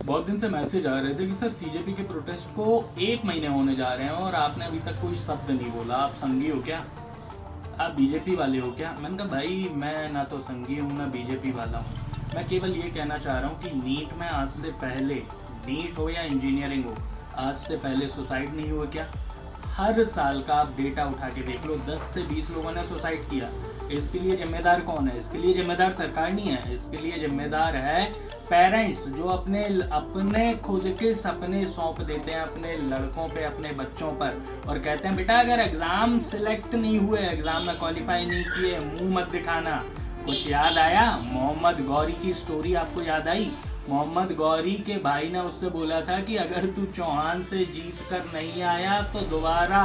बहुत दिन से मैसेज आ रहे थे कि सर सीजेपी के प्रोटेस्ट को 1 महीने होने जा रहे हैं और आपने अभी तक कोई शब्द नहीं बोला। आप संघी हो क्या? आप बीजेपी वाले हो क्या? मैंने कहा भाई मैं ना तो संघी हूँ ना बीजेपी वाला हूँ। मैं केवल ये कहना चाह रहा हूँ कि नीट में आज से पहले, नीट हो या इंजीनियरिंग हो, आज से पहले सुसाइड नहीं हुआ क्या? हर साल का आप डेटा उठा के देख लो, 10 से 20 लोगों ने सुसाइड किया। इसके लिए जिम्मेदार कौन है? इसके लिए जिम्मेदार सरकार नहीं है, इसके लिए जिम्मेदार है पेरेंट्स, जो अपने अपने खुद के सपने सौंप देते हैं अपने लड़कों पे, अपने बच्चों पर, और कहते हैं बेटा अगर एग्ज़ाम सिलेक्ट नहीं हुए, एग्ज़ाम में क्वालिफाई नहीं किए, मुंह मत दिखाना। कुछ याद आया? मोहम्मद गौरी की स्टोरी आपको याद आई? मोहम्मद गौरी के भाई ने उससे बोला था कि अगर तू चौहान से जीत कर नहीं आया तो दोबारा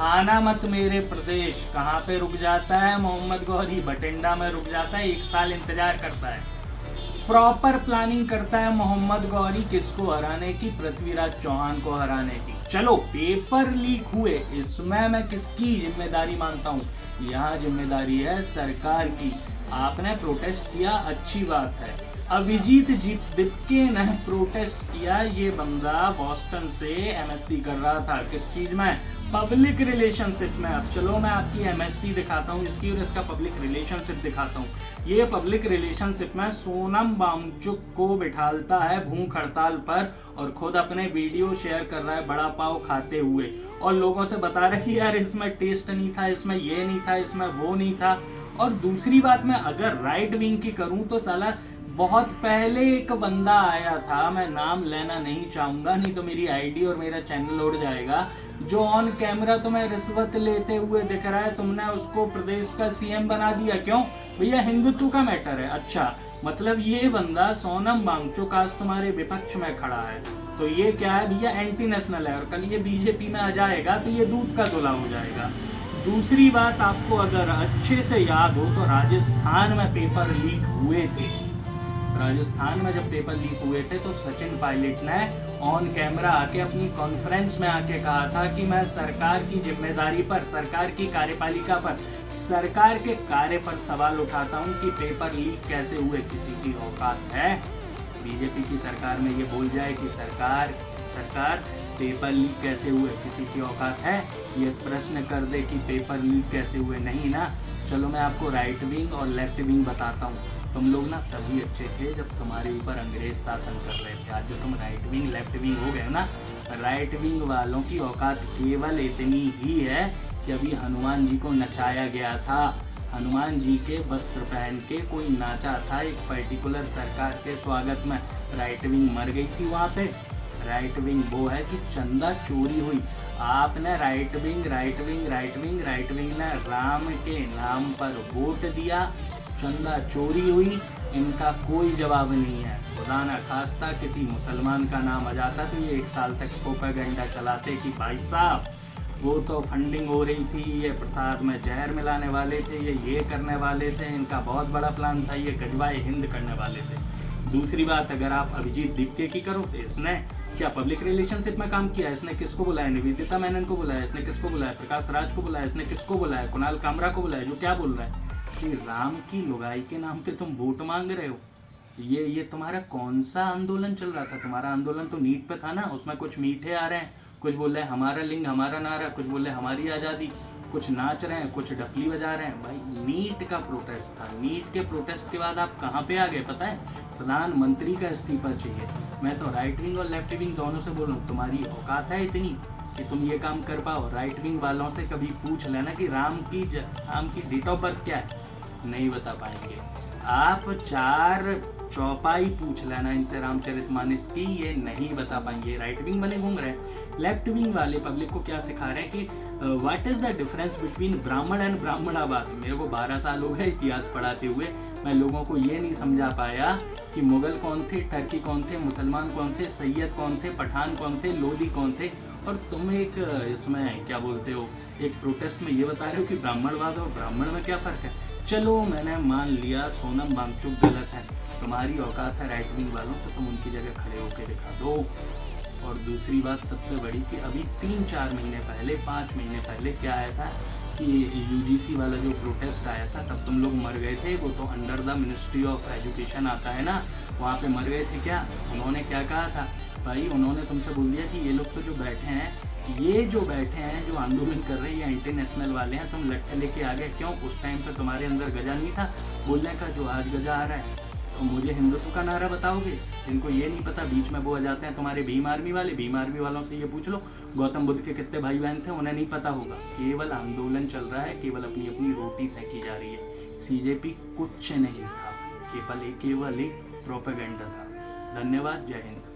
आना मत मेरे प्रदेश। कहाँ पे रुक जाता है मोहम्मद गौरी? बठिंडा में रुक जाता है, 1 साल इंतजार करता है। प्रॉपर प्लानिंग करता है मोहम्मद गौरी किसको हराने की? पृथ्वीराज चौहान को हराने की। चलो पेपर लीक हुए, इसमें मैं किसकी जिम्मेदारी मानता हूँ? यहाँ जिम्मेदारी है सरकार की। आपने प्रोटेस्ट किया, अच्छी बात है। अभिजीत दिपके ने प्रोटेस्ट किया। ये बंदा बॉस्टन से एमएससी कर रहा था, किस चीज में? पब्लिक रिलेशनशिप में। अब चलो मैं आपकी एमएससी दिखाता हूँ इसकी और इसका पब्लिक रिलेशनशिप दिखाता हूँ। ये पब्लिक रिलेशनशिप में सोनम वांगचुक को बिठालता है भूख हड़ताल पर और खुद अपने वीडियो शेयर कर रहा है बड़ा पाव खाते हुए, और लोगों से बता रहा है कि यार इसमें टेस्ट नहीं था, इसमें ये नहीं था, इसमें वो नहीं था। और दूसरी बात, मैं अगर राइट विंग की करूँ तो साला बहुत पहले एक बंदा आया था, मैं नाम लेना नहीं चाहूँगा नहीं तो मेरी आईडी और मेरा चैनल उड़ जाएगा, जो ऑन कैमरा तुम्हें रिश्वत लेते हुए दिख रहा है। तुमने उसको प्रदेश का सीएम बना दिया, क्यों भैया? हिंदुत्व का मैटर है। अच्छा, मतलब ये बंदा सोनम वांगचुक आज तुम्हारे विपक्ष में खड़ा है, तो ये क्या है भैया? एंटी नेशनल है, और कल ये बीजेपी में आ जाएगा तो ये दूध का धुला हो जाएगा। दूसरी बात, आपको अगर अच्छे से याद हो तो राजस्थान में पेपर लीक हुए थे। राजस्थान में जब पेपर लीक हुए थे तो सचिन पायलट ने ऑन कैमरा आके अपनी कॉन्फ्रेंस में आके कहा था कि मैं सरकार की जिम्मेदारी पर, सरकार की कार्यपालिका पर, सरकार के कार्य पर सवाल उठाता हूं कि पेपर लीक कैसे हुए, किसी की औकात है? बीजेपी की सरकार में ये बोल जाए कि सरकार पेपर लीक कैसे हुए, किसी की औकात है? ये प्रश्न कर दे कि पेपर लीक कैसे हुए, नहीं ना। चलो मैं आपको राइट विंग और लेफ्ट विंग बताता हूँ। तुम लोग ना तभी अच्छे थे जब तुम्हारे ऊपर अंग्रेज शासन कर रहे थे। आज जो तुम राइट विंग लेफ्ट विंग हो गए ना, राइट विंग वालों की औकात केवल इतनी ही है कि अभी हनुमान जी को नचाया गया था। हनुमान जी के वस्त्र पहन के कोई नाचा था एक पर्टिकुलर सरकार के स्वागत में, राइट विंग मर गई थी वहाँ पे। राइट विंग वो है कि चंदा चोरी हुई। आपने राइट विंग ने राम के नाम पर वोट दिया, चंदा चोरी हुई, इनका कोई जवाब नहीं है। खुदा न खास्ता किसी मुसलमान का नाम आ जाता तो ये 1 साल तक प्रोपेगेंडा चलाते कि भाई साहब वो तो फंडिंग हो रही थी, ये प्रसाद में जहर मिलाने वाले थे, ये करने वाले थे, इनका बहुत बड़ा प्लान था, ये गजवाए हिंद करने वाले थे। दूसरी बात, अगर आप अभिजीत दीपके की करो तो इसने क्या पब्लिक रिलेशनशिप में काम किया? इसने किसको बुलाया? निवेदिता मेनन को बुलाया। इसने किसको बुलाया? प्रकाश राज को बुलाया। इसने किसको बुलाया? कुणाल कामरा को बुलाया, जो क्या बोल रहा है कि राम की लुगाई के नाम पे तुम वोट मांग रहे हो। ये तुम्हारा कौन सा आंदोलन चल रहा था? तुम्हारा आंदोलन तो नीट पे था ना। उसमें कुछ मीठे आ रहे हैं, कुछ बोल रहे हैं हमारा लिंग हमारा नारा, कुछ बोल रहे हैं हमारी आज़ादी, कुछ नाच रहे हैं, कुछ डपली बजा रहे हैं। भाई नीट का प्रोटेस्ट था। नीट के प्रोटेस्ट के बाद आप कहाँ पे आ गए पता है? प्रधानमंत्री का इस्तीफा चाहिए। मैं तो राइट विंग और लेफ्ट विंग दोनों से बोल रहा हूँ, तुम्हारी औकात है इतनी कि तुम ये काम कर पाओ? राइट विंग वालों से कभी पूछ लेना कि राम की डेट ऑफ बर्थ क्या है, नहीं बता पाएंगे। आप 4 चौपाई पूछ लेना इनसे रामचरितमानस की, ये नहीं बता पाएंगे। राइट विंग वाले घूम रहे हैं। लेफ्ट विंग वाले पब्लिक को क्या सिखा रहे हैं कि what is the difference between ब्राह्मण एंड ब्राह्मणाबाद। मेरे को 12 साल हो गए इतिहास पढ़ाते हुए, मैं लोगों को ये नहीं समझा पाया कि मुगल कौन थे, टर्की कौन थे, मुसलमान कौन थे, सैयद कौन थे, पठान कौन थे, लोधी कौन थे। और तुम एक इसमें क्या बोलते हो, एक प्रोटेस्ट में ये बता रहे हो कि ब्राह्मणवाद और ब्राह्मण में क्या फ़र्क है। चलो मैंने मान लिया सोनम वांगचुक गलत है, तुम्हारी औकात है राइट विंग वालों, तो तुम उनकी जगह खड़े होकर दिखा दो। और दूसरी बात सबसे बड़ी कि अभी 3-4 महीने पहले, 5 महीने पहले क्या आया था कि यूजीसी वाला जो प्रोटेस्ट आया था तब तुम लोग मर गए थे, वो तो under the ministry of education आता है ना, वहाँ पे मर गए थे क्या? उन्होंने क्या कहा था भाई? उन्होंने तुमसे बोल दिया कि ये लोग तो जो बैठे हैं, ये जो बैठे हैं, जो आंदोलन कर रहे हैं, ये इंटरनेशनल वाले हैं, तुम लट्ठे लेके आ गए क्यों? उस टाइम पे तुम्हारे अंदर गजा नहीं था बोलने का जो आज गजा आ रहा है? तो मुझे हिंदुत्व का नारा बताओगे? इनको ये नहीं पता, बीच में वो आ जाते हैं तुम्हारे भीम आर्मी वाले। भीम आर्मी वालों से ये पूछ लो गौतम बुद्ध के कितने भाई बहन थे, उन्हें नहीं पता होगा। केवल आंदोलन चल रहा है, केवल अपनी अपनी रोटी सेकी जा रही है। सीजेपी कुछ नहीं था, केवल एक प्रोपेगेंडा था। धन्यवाद, जय हिंद।